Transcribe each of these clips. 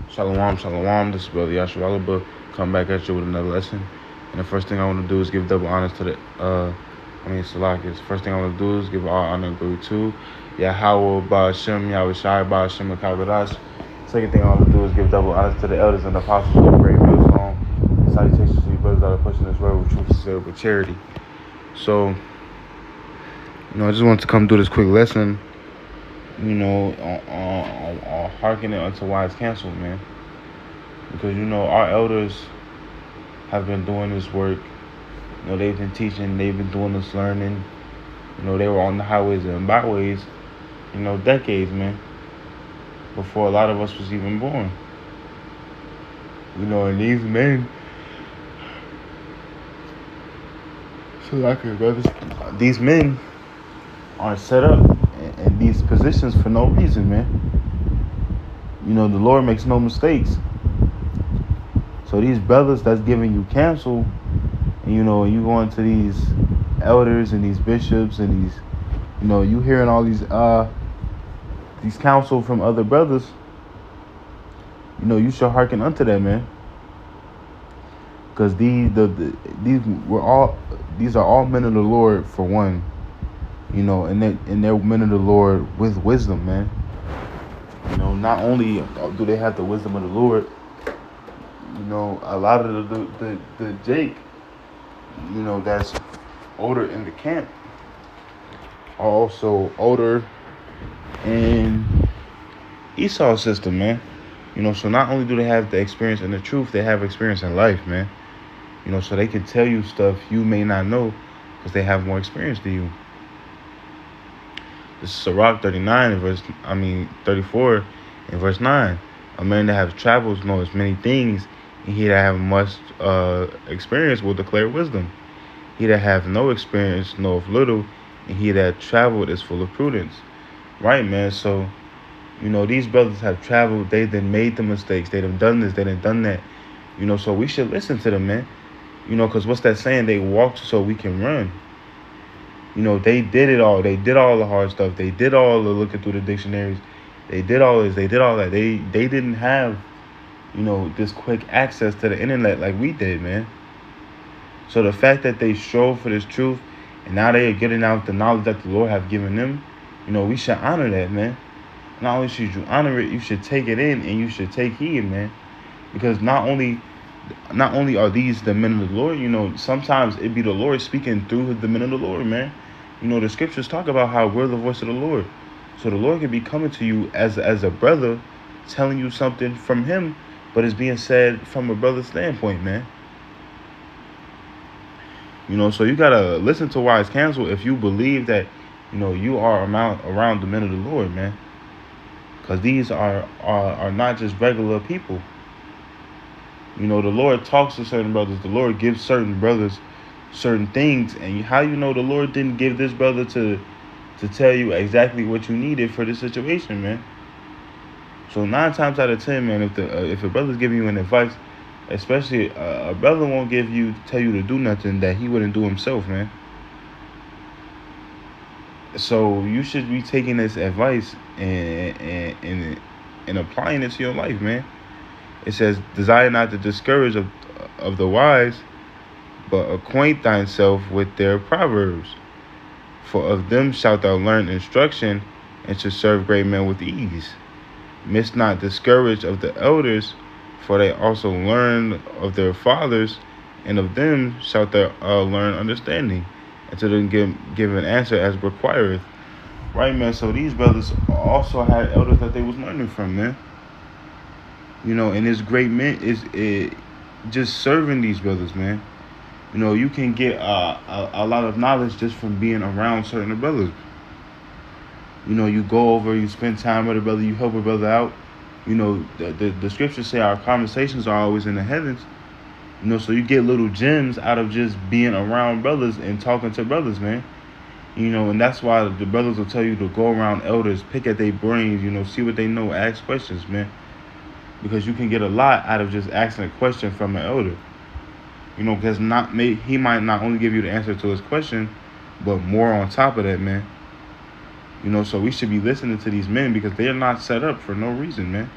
Shalom, shalom. This is Brother Yashua Alaba. Come back at you with another lesson. And the first thing I want to do is give double honors to Salakis. First thing I want to do is give all honor and glory to Yahweh, Ba'ashem, Yahweh Shai, Ba'ashem, and Kagadash. Second thing I want to do is give double honors to the elders and the apostles of the Great Millstone. Salutations to you brothers that are pushing this word with truth, sincerity, with charity. So, I just wanted to come do this quick lesson, on hearkening unto wise counsel, man. Because, our elders have been doing this work. They've been teaching, they've been doing this learning. They were on the highways and byways, decades, man, before a lot of us was even born. And these men, these men are set up in these positions for no reason, man. The Lord makes no mistakes. So these brothers that's giving you counsel, and you go into these elders and these bishops and these, you hearing all these counsel from other brothers, you should hearken unto that, man. Because these are all men of the Lord for one, and they're men of the Lord with wisdom, man. Not only do they have the wisdom of the Lord, a lot of the Jake, that's older in the camp are also older in Esau's system, man. So not only do they have the experience and the truth, they have experience in life, man. So they can tell you stuff you may not know because they have more experience than you. This is Sirach 34 in verse 9. A man that have travels knows many things, and he that have much experience will declare wisdom. He that have no experience knoweth little, and he that traveled is full of prudence. Right, man? So, these brothers have traveled. They done made the mistakes. They done done this. They done done that. So we should listen to them, man. Because what's that saying? They walked so we can run. They did it all. They did all the hard stuff. They did all the looking through the dictionaries. They did all this. They did all that. They didn't have, this quick access to the internet like we did, man. So the fact that they strove for this truth and now they are getting out the knowledge that the Lord have given them, we should honor that, man. Not only should you honor it, you should take it in and you should take heed, man. Because not only are these the men of the Lord, sometimes it be the Lord speaking through the men of the Lord, man. The scriptures talk about how we're the voice of the Lord. So the Lord can be coming to you as a brother, telling you something from him, but it's being said from a brother's standpoint, man. So you gotta listen to wise counsel if you believe that, you are around the men of the Lord, man. Because these are not just regular people. The Lord talks to certain brothers. The Lord gives certain brothers certain things. And how the Lord didn't give this brother to tell you exactly what you needed for this situation, man. So 9 times out of 10, man, if a brother's giving you an advice, especially a brother won't tell you to do nothing that he wouldn't do himself, man. So you should be taking this advice and applying it to your life, man. It says, desire not the discourage of the wise, but acquaint thyself with their proverbs. For of them shalt thou learn instruction, and shalt serve great men with ease. Miss not discourage of the elders, for they also learn of their fathers, and of them shalt thou learn understanding, and to them give an answer as requireth. Right, man? So these brothers also had elders that they was learning from, man. And this great man is just serving these brothers, man. You can get a lot of knowledge just from being around certain brothers. You go over, you spend time with a brother, you help a brother out. The scriptures say our conversations are always in the heavens. So you get little gems out of just being around brothers and talking to brothers, man. And that's why the brothers will tell you to go around elders, pick at their brains, see what they know, ask questions, man. Because you can get a lot out of just asking a question from an elder. Because he might not only give you the answer to his question, but more on top of that, man. So we should be listening to these men because they're not set up for no reason, man.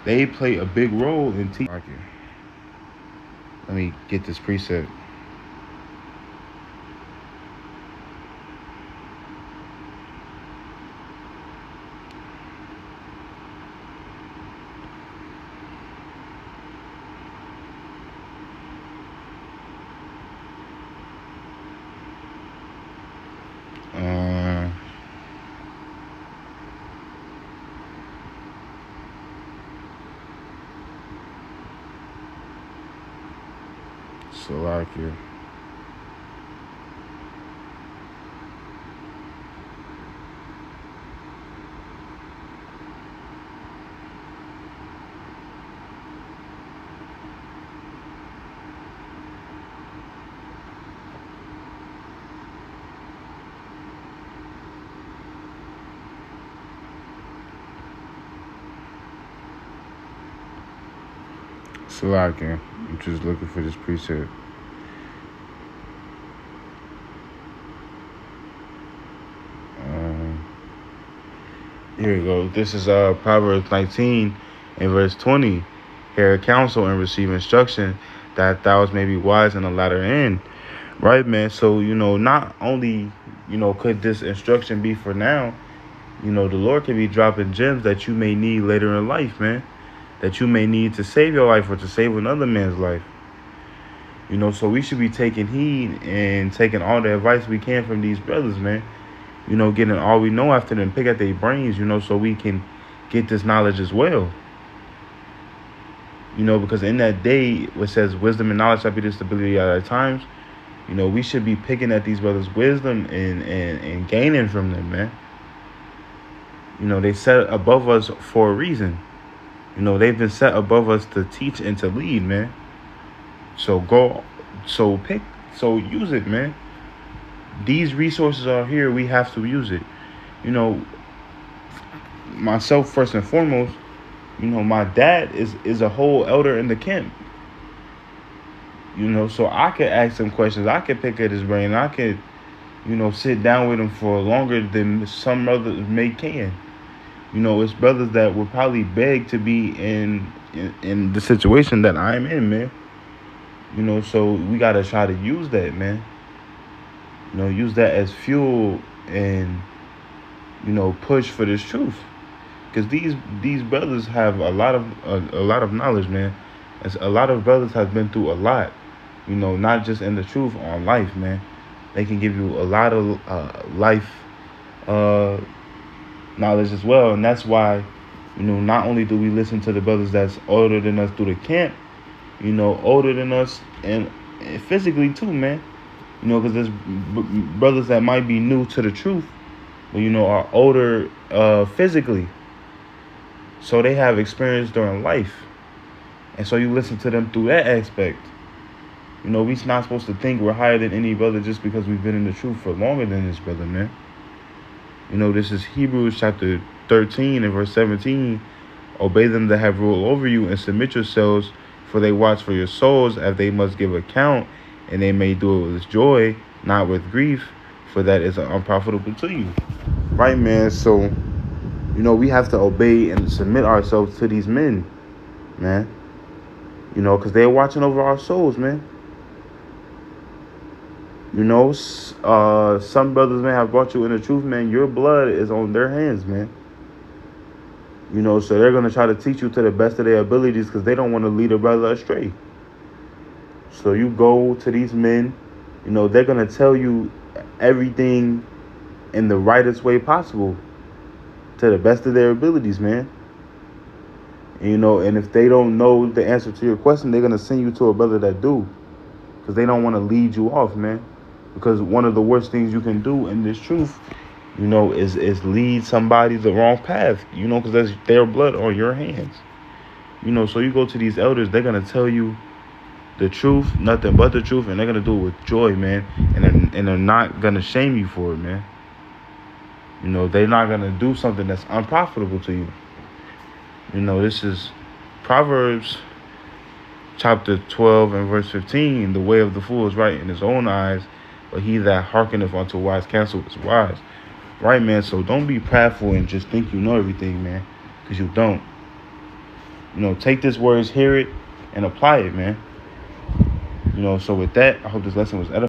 they play a big role in teaching. Let me get this precept. Salakia. Salakia. I'm just looking for this precept. Here we go. This is Proverbs 19 and verse 20. Hear counsel and receive instruction, that thou may be wise in the latter end. Right, man? So, not only, could this instruction be for now, the Lord could be dropping gems that you may need later in life, man. That you may need to save your life or to save another man's life. So we should be taking heed and taking all the advice we can from these brothers, man. Getting all we know after them, pick at their brains, so we can get this knowledge as well. Because in that day, it says wisdom and knowledge shall be the stability at our times. We should be picking at these brothers' wisdom and gaining from them, man. They set above us for a reason. They've been set above us to teach and to lead, man. So use it, man. These resources are here. We have to use it. Myself first and foremost, my dad is a whole elder in the camp. So I could ask him questions. I could pick at his brain. I could, sit down with him for longer than some brothers can. It's brothers that would probably beg to be in the situation that I'm in, man. So we gotta try to use that, man. Use that as fuel and, push for this truth. Because these brothers have a lot of knowledge, man. As a lot of brothers have been through a lot, not just in the truth, on life, man. They can give you a lot of life knowledge as well. And that's why, not only do we listen to the brothers that's older than us through the camp, older than us and physically too, man. Because there's brothers that might be new to the truth, but, are older physically. So they have experience during life. And so you listen to them through that aspect. We're not supposed to think we're higher than any brother just because we've been in the truth for longer than this brother, man. This is Hebrews chapter 13 and verse 17. Obey them that have rule over you and submit yourselves, for they watch for your souls, as they must give account, and they may do it with joy, not with grief, for that is unprofitable to you. Right, man? So, we have to obey and submit ourselves to these men, man. Because they're watching over our souls, man. Some brothers may have brought you in the truth, man. Your blood is on their hands, man. So they're going to try to teach you to the best of their abilities because they don't want to lead a brother astray. So you go to these men, they're going to tell you everything in the rightest way possible to the best of their abilities, man. And if they don't know the answer to your question, they're going to send you to a brother that do, because they don't want to lead you off, man. Because one of the worst things you can do in this truth, is lead somebody the wrong path, because that's their blood on your hands. So you go to these elders, they're going to tell you the truth, nothing but the truth, and they're going to do it with joy, man. And they're not going to shame you for it, man. They're not going to do something that's unprofitable to you. This is Proverbs chapter 12 and verse 15. The way of the fool is right in his own eyes, but he that hearkeneth unto wise counsel is wise. Right, man? So don't be prideful and just think you know everything, man, because you don't. take this words, hear it, and apply it, man. So with that, I hope this lesson was edifying.